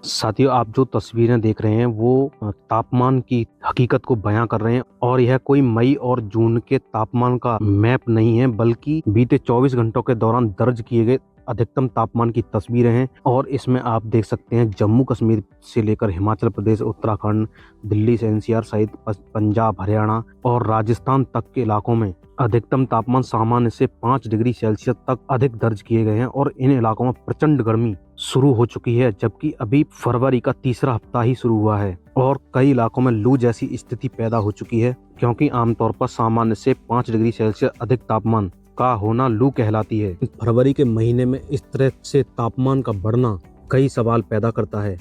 साथियों, आप जो तस्वीरें देख रहे हैं वो तापमान की हकीकत को बयां कर रहे हैं और यह कोई मई और जून के तापमान का मैप नहीं है, बल्कि बीते 24 घंटों के दौरान दर्ज किए गए अधिकतम तापमान की तस्वीरें हैं। और इसमें आप देख सकते हैं जम्मू कश्मीर से लेकर हिमाचल प्रदेश, उत्तराखंड, दिल्ली से एनसीआर सहित पंजाब, हरियाणा और राजस्थान तक के इलाकों में अधिकतम तापमान सामान्य से 5 डिग्री सेल्सियस तक अधिक दर्ज किए गए हैं और इन इलाकों में प्रचंड गर्मी शुरू हो चुकी है, जबकि अभी फरवरी का तीसरा हफ्ता ही शुरू हुआ है और कई इलाकों में लू जैसी स्थिति पैदा हो चुकी है, क्योंकि आमतौर पर सामान्य से 5 डिग्री सेल्सियस अधिक तापमान का होना लू कहलाती है। फरवरी के महीने में इस तरह से तापमान का बढ़ना कई सवाल पैदा करता है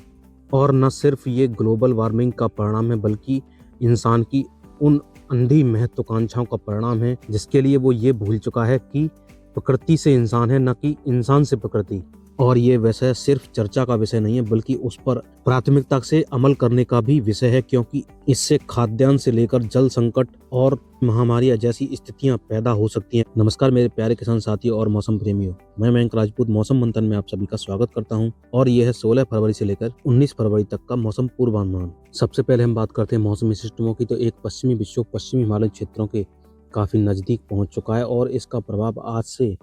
और न सिर्फ ये ग्लोबल वार्मिंग का परिणाम है, बल्कि इंसान की उन अंधी महत्वाकांक्षाओं का परिणाम है जिसके लिए वो ये भूल चुका है कि प्रकृति से इंसान है, न कि इंसान से प्रकृति। और ये विषय सिर्फ चर्चा का विषय नहीं है, बल्कि उस पर प्राथमिकता से अमल करने का भी विषय है, क्योंकि इससे खाद्यान्न से लेकर जल संकट और महामारी जैसी स्थितियां पैदा हो सकती हैं। नमस्कार मेरे प्यारे किसान साथियों और मौसम प्रेमियों, मैं मयंक राजपूत मौसम मंथन में आप सभी का स्वागत करता हूं और यह है 16 फरवरी से लेकर 19 फरवरी तक का मौसम पूर्वानुमान। सबसे पहले हम बात करते हैं मौसमी सिस्टमों की। तो एक पश्चिमी विक्षोभ पश्चिमी हिमालय क्षेत्रों के काफी नजदीक पहुंच चुका है और इसका प्रभाव आज से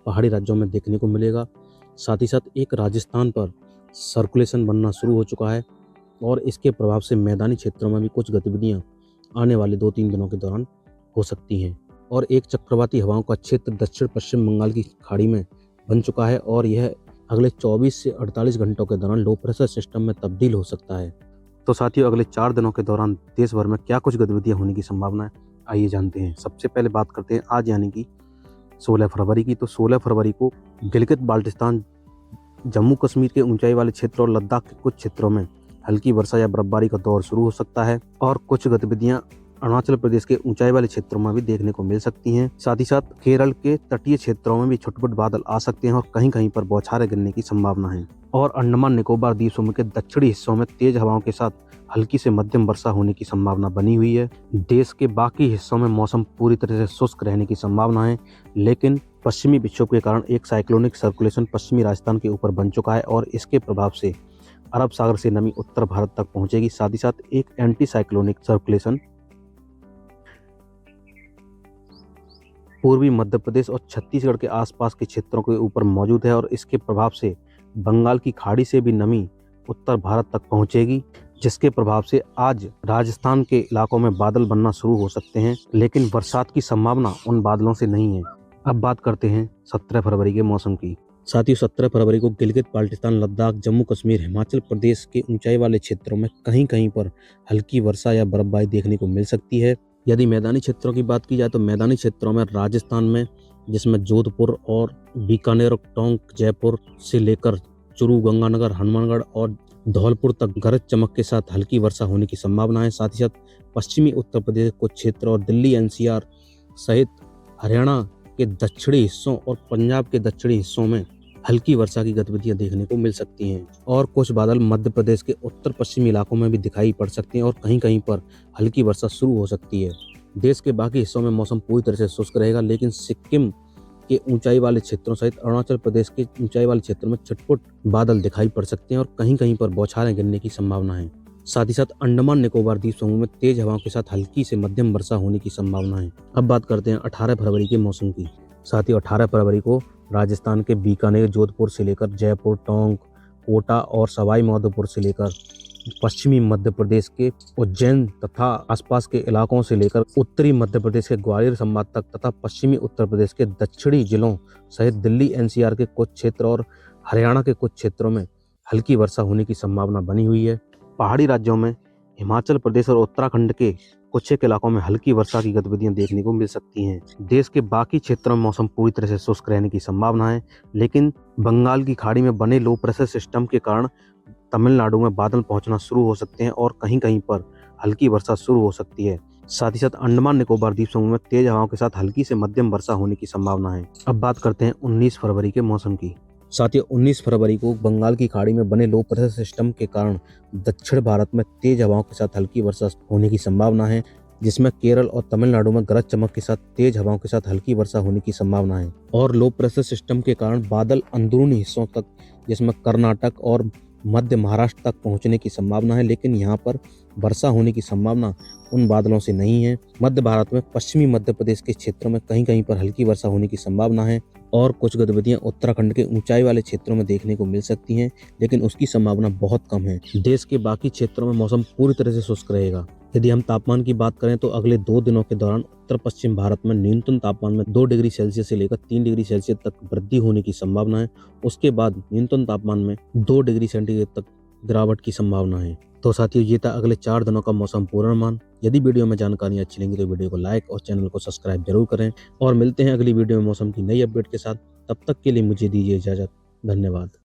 पहाड़ी राज्यों में देखने को मिलेगा। साथ ही साथ एक राजस्थान पर सर्कुलेशन बनना शुरू हो चुका है और इसके प्रभाव से मैदानी क्षेत्रों में भी कुछ गतिविधियां आने वाले 2-3 दिनों के दौरान हो सकती हैं। और एक चक्रवाती हवाओं का क्षेत्र दक्षिण पश्चिम बंगाल की खाड़ी में बन चुका है और यह अगले 24 से 48 घंटों के दौरान लो प्रेशर सिस्टम में तब्दील हो सकता है। तो साथियों, अगले 4 दिनों के दौरान देश भर में क्या कुछ गतिविधियां होने की संभावना है, आइए जानते हैं। सबसे पहले बात करते हैं आज यानी कि 16 फरवरी की। तो 16 फरवरी को गिलगित बाल्टिस्तान, जम्मू कश्मीर के ऊंचाई वाले क्षेत्र और लद्दाख के कुछ क्षेत्रों में हल्की वर्षा या बर्फबारी का दौर शुरू हो सकता है और कुछ गतिविधियां अरुणाचल प्रदेश के ऊंचाई वाले क्षेत्रों में भी देखने को मिल सकती हैं। साथ ही साथ केरल के तटीय क्षेत्रों में भी छुटपुट बादल आ सकते हैं और कहीं कहीं पर बौछारें गिरने की संभावना है। और अंडमान निकोबार द्वीप समूह के दक्षिणी हिस्सों में तेज हवाओं के साथ हल्की से मध्यम वर्षा होने की संभावना बनी हुई है। देश के बाकी हिस्सों में मौसम पूरी तरह से शुष्क रहने की संभावना है, लेकिन पश्चिमी विक्षोभ के कारण एक साइक्लोनिक सर्कुलेशन पश्चिमी राजस्थान के ऊपर बन चुका है और इसके प्रभाव से अरब सागर से नमी उत्तर भारत तक पहुंचेगी। साथ ही साथ एक एंटी साइक्लोनिक सर्कुलेशन पूर्वी मध्य प्रदेश और छत्तीसगढ़ के आसपास के क्षेत्रों के ऊपर मौजूद है और इसके प्रभाव से बंगाल की खाड़ी से भी नमी उत्तर भारत तक पहुंचेगी, जिसके प्रभाव से आज राजस्थान के इलाकों में बादल बनना शुरू हो सकते हैं, लेकिन बरसात की संभावना उन बादलों से नहीं है। अब बात करते हैं 17 फरवरी के मौसम की। साथियों, 17 फरवरी को गिलगित बाल्टिस्तान, लद्दाख, जम्मू कश्मीर, हिमाचल प्रदेश के ऊंचाई वाले क्षेत्रों में कहीं कहीं पर हल्की वर्षा या बर्फबारी देखने को मिल सकती है। यदि मैदानी क्षेत्रों की बात की जाए तो मैदानी क्षेत्रों में राजस्थान में, जिसमें जोधपुर और बीकानेर, टोंक, जयपुर से लेकर चूरू, गंगानगर, हनुमानगढ़ और धौलपुर तक गरज चमक के साथ हल्की वर्षा होने की संभावना है। साथ ही साथ पश्चिमी उत्तर प्रदेश के कुछ क्षेत्र और दिल्ली एनसीआर सहित हरियाणा के दक्षिणी हिस्सों और पंजाब के दक्षिणी हिस्सों में हल्की वर्षा की गतिविधियां देखने को मिल सकती हैं और कुछ बादल मध्य प्रदेश के उत्तर पश्चिमी इलाकों में भी दिखाई पड़ सकते हैं और कहीं कहीं पर हल्की वर्षा शुरू हो सकती है। देश के बाकी हिस्सों में मौसम पूरी तरह से शुष्क रहेगा, लेकिन सिक्किम के ऊंचाई वाले क्षेत्रों सहित अरुणाचल प्रदेश के ऊंचाई वाले क्षेत्रों में छुटपुट बादल दिखाई पड़ सकते हैं और कहीं कहीं पर बौछारें गिरने की संभावना है। साथ ही साथ अंडमान निकोबार द्वीप समूह में तेज हवाओं के साथ हल्की से मध्यम वर्षा होने की संभावना है। अब बात करते हैं 18 फरवरी के मौसम की। साथियों, 18 फरवरी को राजस्थान के बीकानेर, जोधपुर से लेकर जयपुर, टोंक, कोटा और सवाई माधोपुर से लेकर पश्चिमी मध्य प्रदेश के उज्जैन तथा आसपास के इलाकों से लेकर उत्तरी मध्य प्रदेश के ग्वालियर संभाग तक तथा पश्चिमी उत्तर प्रदेश के दक्षिणी जिलों सहित दिल्ली एनसीआर के कुछ क्षेत्र और हरियाणा के कुछ क्षेत्रों में हल्की वर्षा होने की संभावना बनी हुई है। पहाड़ी राज्यों में हिमाचल प्रदेश और उत्तराखंड के कुछ एक इलाकों में हल्की वर्षा की गतिविधियां देखने को मिल सकती हैं। देश के बाकी क्षेत्रों में मौसम पूरी तरह से शुष्क रहने की संभावना है, लेकिन बंगाल की खाड़ी में बने लो प्रेशर सिस्टम के कारण तमिलनाडु में बादल पहुंचना शुरू हो सकते हैं और कहीं कहीं पर हल्की वर्षा शुरू हो सकती है। साथ ही साथ अंडमान निकोबार द्वीप समूह में तेज हवाओं के साथ हल्की से मध्यम वर्षा होने की संभावना है। अब बात करते हैं 19 फरवरी के मौसम की। साथियों, 19 फरवरी को बंगाल की खाड़ी में बने लो प्रेशर सिस्टम के कारण दक्षिण भारत में तेज हवाओं के साथ हल्की वर्षा होने की संभावना है, जिसमें केरल और तमिलनाडु में गरज चमक के साथ तेज हवाओं के साथ हल्की वर्षा होने की संभावना है। और लो प्रेशर सिस्टम के कारण बादल अंदरूनी हिस्सों तक, जिसमें कर्नाटक और मध्य महाराष्ट्र तक पहुंचने की संभावना है, लेकिन यहाँ पर वर्षा होने की संभावना उन बादलों से नहीं है। मध्य भारत में पश्चिमी मध्य प्रदेश के क्षेत्रों में कहीं कहीं पर हल्की वर्षा होने की संभावना है और कुछ गतिविधियां उत्तराखंड के ऊंचाई वाले क्षेत्रों में देखने को मिल सकती हैं, लेकिन उसकी संभावना बहुत कम है। देश के बाकी क्षेत्रों में मौसम पूरी तरह से शुष्क रहेगा। यदि हम तापमान की बात करें तो अगले 2 दिनों के दौरान उत्तर पश्चिम भारत में न्यूनतम तापमान में 2 डिग्री सेल्सियस से लेकर 3 डिग्री सेल्सियस तक वृद्धि होने की संभावना है। उसके बाद न्यूनतम तापमान में 2 डिग्री सेंटीग्रेड तक गिरावट की संभावना है। तो साथियों, ये था अगले 4 दिनों का मौसम पूर्वानुमान। यदि वीडियो में जानकारी अच्छी लगी तो वीडियो को लाइक और चैनल को सब्सक्राइब जरूर करें और मिलते हैं अगली वीडियो में मौसम की नई अपडेट के साथ। तब तक के लिए मुझे दीजिए इजाजत। धन्यवाद।